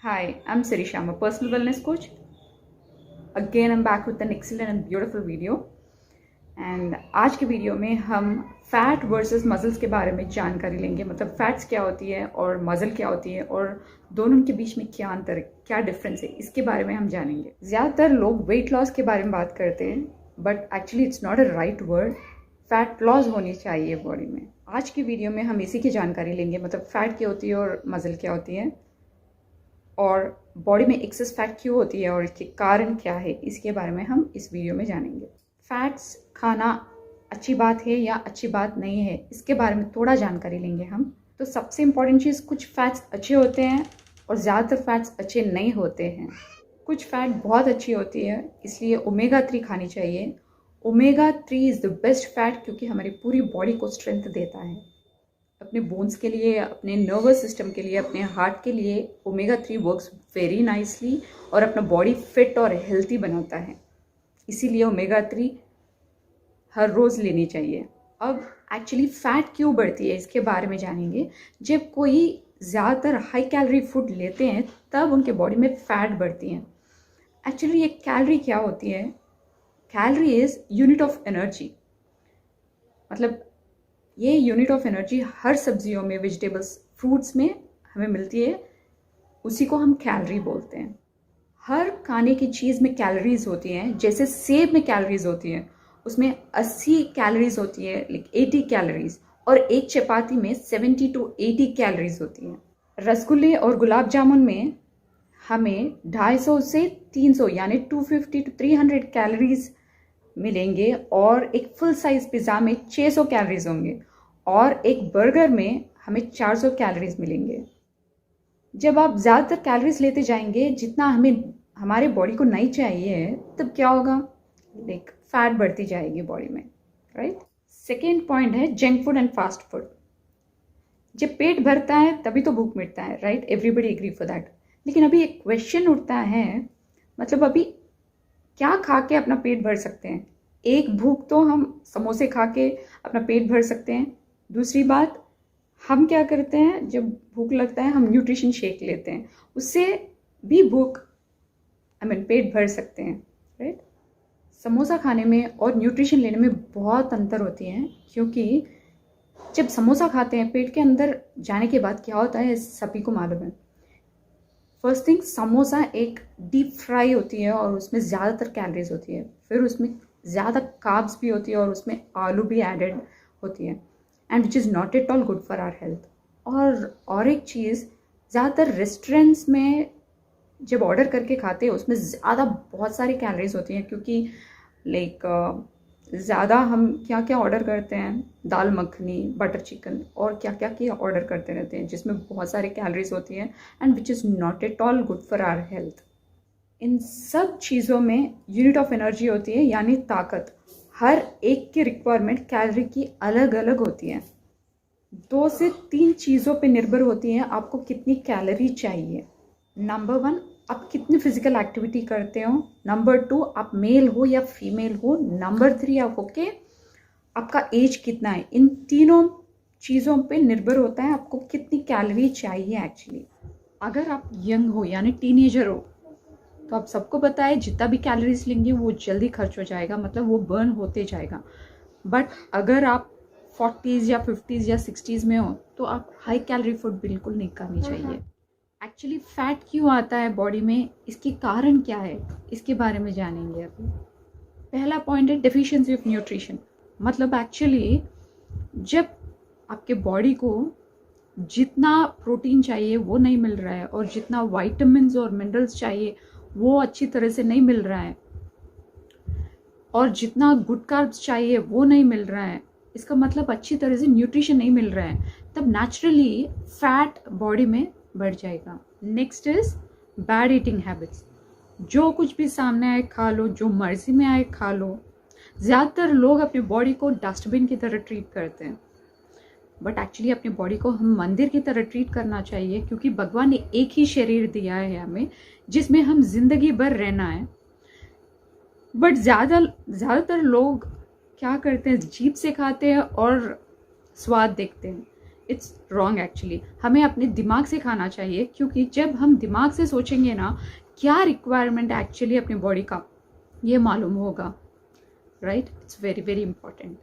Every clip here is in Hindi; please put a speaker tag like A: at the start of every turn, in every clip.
A: Hi, I'm Sirisha. I'm a personal wellness coach. Again, I'm back with an excellent and beautiful video. And आज के वीडियो में हम फैट वर्सेस मसल्स के बारे में जानकारी लेंगे। मतलब फैट्स क्या होती है और मसल क्या होती है और दोनों के बीच में क्या अंतर है, क्या डिफरेंस है, इसके बारे में हम जानेंगे। ज़्यादातर लोग वेट लॉस के बारे में बात करते हैं, but actually it's not a right word. Fat loss होनी चाहिए बॉडी में। आज की वीडियो में हम इसी की जानकारी लेंगे, मतलब फैट क्या होती है और मसल क्या होती है, और बॉडी में एक्सेस फैट क्यों होती है और इसके कारण क्या है, इसके बारे में हम इस वीडियो में जानेंगे। फैट्स खाना अच्छी बात है या अच्छी बात नहीं है, इसके बारे में थोड़ा जानकारी लेंगे हम। तो सबसे इम्पॉर्टेंट चीज़, कुछ फैट्स अच्छे होते हैं और ज़्यादातर फैट्स अच्छे नहीं होते हैं। कुछ फैट बहुत अच्छी होती है, इसलिए ओमेगा 3 खानी चाहिए। Omega 3 is the best fat, क्योंकि हमारी पूरी बॉडी को स्ट्रेंथ देता है। अपने बोन्स के लिए, अपने नर्वस सिस्टम के लिए, अपने हार्ट के लिए ओमेगा 3 वर्क्स वेरी नाइसली और अपना बॉडी फिट और हेल्थी बनाता है। इसीलिए ओमेगा 3 हर रोज़ लेनी चाहिए। अब एक्चुअली फ़ैट क्यों बढ़ती है, इसके बारे में जानेंगे। जब कोई ज़्यादातर हाई कैलोरी फूड लेते हैं तब उनके बॉडी में फ़ैट बढ़ती है। एक्चुअली ये कैलोरी क्या होती है? Calorie is unit of energy. मतलब ये यूनिट ऑफ एनर्जी हर सब्जियों में, वेजिटेबल्स, फ्रूट्स में हमें मिलती है, उसी को हम कैलोरी बोलते हैं। हर खाने की चीज़ में कैलोरीज होती हैं। जैसे सेब में कैलोरीज होती हैं, उसमें 80 कैलोरीज होती है, लाइक 80 कैलोरीज, और एक चपाती में 70 to 80 कैलोरीज होती हैं। रसगुल्ले और गुलाब जामुन में हमें 250 से 300 यानी 250 to 300 कैलोरीज मिलेंगे, और एक फुल साइज पिज़्ज़ा में 600 कैलोरीज होंगे, और एक बर्गर में हमें 400 कैलोरीज मिलेंगे। जब आप ज़्यादातर कैलोरीज लेते जाएंगे जितना हमें हमारे बॉडी को नहीं चाहिए, तब क्या होगा? लाइक फैट बढ़ती जाएगी बॉडी में, राइट। सेकेंड पॉइंट है junk food and fast food. जब पेट भरता है तभी तो भूख मिटता है, right. Everybody agree for that. लेकिन अभी एक क्वेश्चन उठता है, मतलब अभी क्या खा के अपना पेट भर सकते हैं? एक भूख तो हम समोसे खा के अपना पेट भर सकते हैं। दूसरी बात, हम क्या करते हैं, जब भूख लगता है हम न्यूट्रिशन शेक लेते हैं, उससे भी भूख पेट भर सकते हैं, राइट। समोसा खाने में और न्यूट्रिशन लेने में बहुत अंतर होती है, क्योंकि जब समोसा खाते हैं पेट के अंदर जाने के बाद क्या होता है सभी को मालूम है। फर्स्ट थिंग, समोसा एक डीप फ्राई होती है और उसमें ज़्यादातर कैलोरीज होती है। फिर उसमें ज़्यादा कार्ब्स भी होती है और उसमें आलू भी एडेड होती है, and which is not at all good for our health. और एक चीज़, ज़्यादातर रेस्टोरेंट्स में जब ऑर्डर करके खाते हैं उसमें ज़्यादा बहुत सारी कैलोरीज होती हैं, क्योंकि लाइक ज़्यादा हम क्या क्या ऑर्डर करते हैं, दाल मखनी, बटर चिकन और क्या क्या की ऑर्डर करते रहते हैं, जिसमें बहुत सारी कैलोरीज होती हैं, and which is not at all good for our health. इन सब चीज़ों में यूनिट ऑफ एनर्जी होती है, यानी ताकत। हर एक की रिक्वायरमेंट कैलोरी की अलग अलग होती है। 2 से 3 चीज़ों पे निर्भर होती है आपको कितनी कैलोरी चाहिए। नंबर 1, आप कितनी फिजिकल एक्टिविटी करते हो। नंबर 2, आप मेल हो या फीमेल हो। नंबर 3, आप ओके, आपका एज कितना है। इन तीनों चीज़ों पे निर्भर होता है आपको कितनी कैलोरी चाहिए एक्चुअली। अगर आप यंग हो यानी टीनेजर हो, तो आप सबको पता है जितना भी कैलोरीज लेंगे वो जल्दी खर्च हो जाएगा, मतलब वो बर्न होते जाएगा। बट अगर आप 40s या 50s या 60s में हो, तो आप हाई कैलोरी फूड बिल्कुल नहीं करनी चाहिए। एक्चुअली फैट क्यों आता है बॉडी में, इसके कारण क्या है, इसके बारे में जानेंगे अभी। पहला पॉइंट है डेफिशिएंसी ऑफ न्यूट्रिशन। मतलब एक्चुअली जब आपके बॉडी को जितना प्रोटीन चाहिए वो नहीं मिल रहा है, और जितना वाइटामिन्स और मिनरल्स चाहिए वो अच्छी तरह से नहीं मिल रहा है, और जितना गुड कार्ब्स चाहिए वो नहीं मिल रहा है, इसका मतलब अच्छी तरह से न्यूट्रिशन नहीं मिल रहा है, तब नेचुरली फैट बॉडी में बढ़ जाएगा। Next is bad eating habits. जो कुछ भी सामने आए खा लो, जो मर्जी में आए खा लो। ज़्यादातर लोग अपने बॉडी को डस्टबिन की तरह ट्रीट करते हैं, बट एक्चुअली अपने बॉडी को हम मंदिर की तरह ट्रीट करना चाहिए, क्योंकि भगवान ने एक ही शरीर दिया है हमें, जिसमें हम जिंदगी भर रहना है। बट ज़्यादातर लोग क्या करते हैं, जीभ से खाते हैं और स्वाद देखते हैं। It's wrong actually. हमें अपने दिमाग से खाना चाहिए, क्योंकि जब हम दिमाग से सोचेंगे ना क्या रिक्वायरमेंट है एक्चुअली अपनी बॉडी का, ये मालूम होगा, right. It's very very important.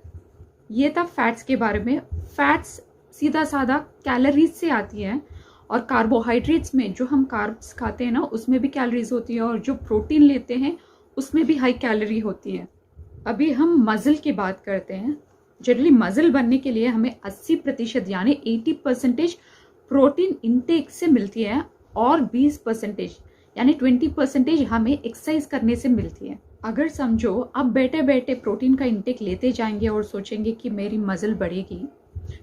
A: ये था फैट्स के बारे में। फैट्स सीधा साधा कैलोरीज से आती है, और कार्बोहाइड्रेट्स में जो हम कार्ब्स खाते हैं ना उसमें भी कैलोरीज होती है, और जो प्रोटीन लेते हैं उसमें भी हाई कैलोरी होती है। अभी हम मसल की बात करते हैं। जनरली मसल बनने के लिए हमें 80% यानी 80% प्रोटीन इंटेक से मिलती है, और 20% यानी 20% हमें एक्सरसाइज करने से मिलती है। अगर समझो आप बैठे बैठे प्रोटीन का इंटेक लेते जाएंगे और सोचेंगे कि मेरी मसल बढ़ेगी,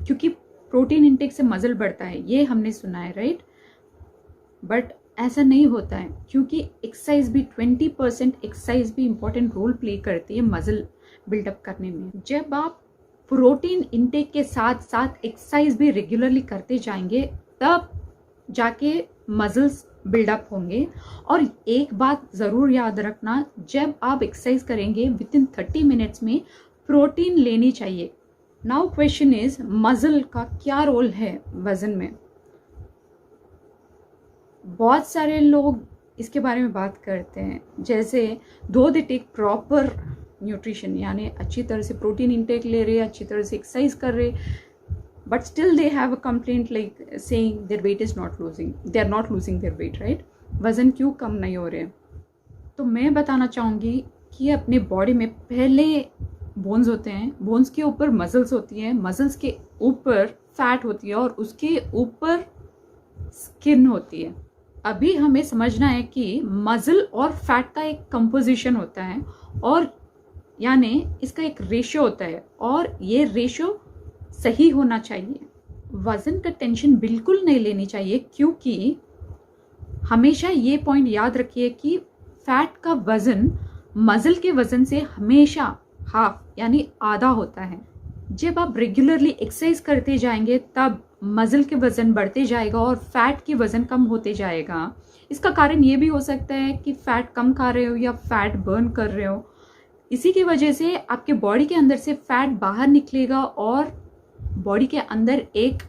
A: क्योंकि प्रोटीन इंटेक से मसल बढ़ता है, ये हमने सुना है, राइट। बट ऐसा नहीं होता है, क्योंकि एक्सरसाइज भी 20% एक्सरसाइज भी इंपॉर्टेंट रोल प्ले करती है मसल बिल्डअप करने में। जब आप प्रोटीन इंटेक के साथ साथ एक्सरसाइज भी रेगुलरली करते जाएंगे, तब जाके मसल्स बिल्डअप होंगे। और एक बात ज़रूर याद रखना, जब आप एक्सरसाइज करेंगे विद इन 30 मिनट्स में प्रोटीन लेनी चाहिए। नाउ क्वेश्चन इज, मसल का क्या रोल है वजन में? बहुत सारे लोग इसके बारे में बात करते हैं, जैसे दो दे टेक प्रॉपर न्यूट्रिशन, यानी अच्छी तरह से प्रोटीन इंटेक ले रहे, अच्छी तरह से एक्सरसाइज कर रहे, but still they have a complaint like saying their weight is not losing, they are not losing their weight, right. वजन क्यों कम नहीं हो रहे? तो मैं बताना चाहूँगी कि अपने बॉडी में पहले बोन्स होते हैं, बोन्स के ऊपर मसल्स होती हैं, मसल्स के ऊपर फैट होती है, और उसके ऊपर स्किन होती है। अभी हमें समझना है कि मसल और फैट का एक कंपोजिशन होता है, और यानी इसका एक रेशियो होता है, और ये रेशियो सही होना चाहिए। वजन का टेंशन बिल्कुल नहीं लेनी चाहिए, क्योंकि हमेशा ये पॉइंट याद रखिए कि फैट का वजन मसल के वजन से हमेशा हाफ यानी आधा होता है। जब आप रेगुलरली एक्सरसाइज करते जाएंगे तब मसल के वजन बढ़ते जाएगा और फैट के वजन कम होते जाएगा। इसका कारण ये भी हो सकता है कि फैट कम खा रहे हो या फैट बर्न कर रहे हो, इसी की वजह से आपके बॉडी के अंदर से फैट बाहर निकलेगा और बॉडी के अंदर एक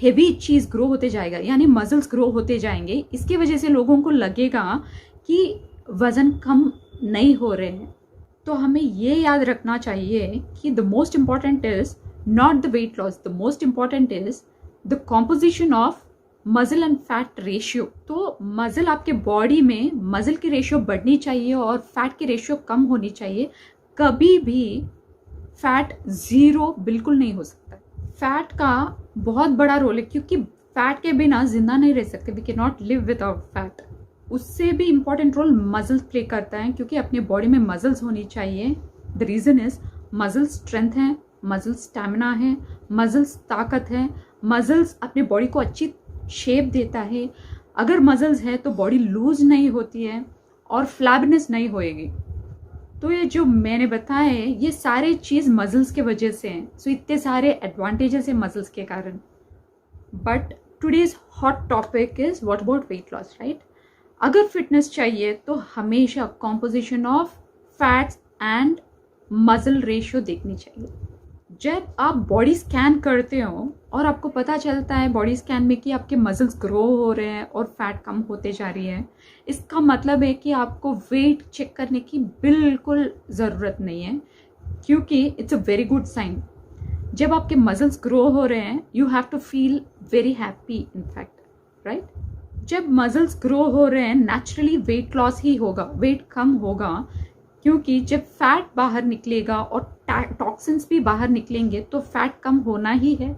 A: हेवी चीज ग्रो होते जाएगा, यानी मसल्स ग्रो होते जाएंगे। इसके वजह से लोगों को लगेगा कि वजन कम नहीं हो रहे हैं। तो हमें ये याद रखना चाहिए कि the most important is not the weight loss, the most important is the composition of muscle and fat ratio. तो मसल आपके बॉडी में मसल की रेशियो बढ़नी चाहिए और फैट की रेशियो कम होनी चाहिए। कभी भी फैट जीरो बिल्कुल नहीं हो सकता। फैट का बहुत बड़ा रोल है, क्योंकि फैट के बिना जिंदा नहीं रह सकते, we can not live without fat. उससे भी इंपॉर्टेंट रोल मसल्स प्ले करता है, क्योंकि अपने बॉडी में मसल्स होनी चाहिए। The reason is muscles strength है, मसल्स स्टैमिना है, मसल्स ताकत है, मसल्स अपने बॉडी को अच्छी शेप देता है। अगर मसल्स है तो बॉडी लूज नहीं होती है और फ्लैबनेस नहीं होएगी। तो ये जो मैंने बताया है ये सारे चीज मसल्स के वजह से हैं। सो इतने सारे एडवांटेजेस है मसल्स के कारण। But today's hot topic is what about weight loss, right. अगर फिटनेस चाहिए तो हमेशा composition of fats and muscle ratio देखनी चाहिए। जब आप बॉडी स्कैन करते हो और आपको पता चलता है बॉडी स्कैन में कि आपके मसल्स ग्रो हो रहे हैं और फैट कम होते जा रही है, इसका मतलब है कि आपको वेट चेक करने की बिल्कुल ज़रूरत नहीं है, क्योंकि it's a very good sign. जब आपके मसल्स ग्रो हो रहे हैं you have to feel very happy in fact, right. जब मसल्स ग्रो हो रहे हैं नेचुरली वेट लॉस ही होगा, वेट कम होगा, क्योंकि जब फैट बाहर निकलेगा और टॉक्सिन्स भी बाहर निकलेंगे तो फैट कम होना ही है।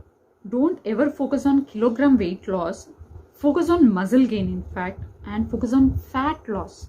A: Don't ever focus on kilogram weight loss, focus on muscle gain in fact and focus on fat loss.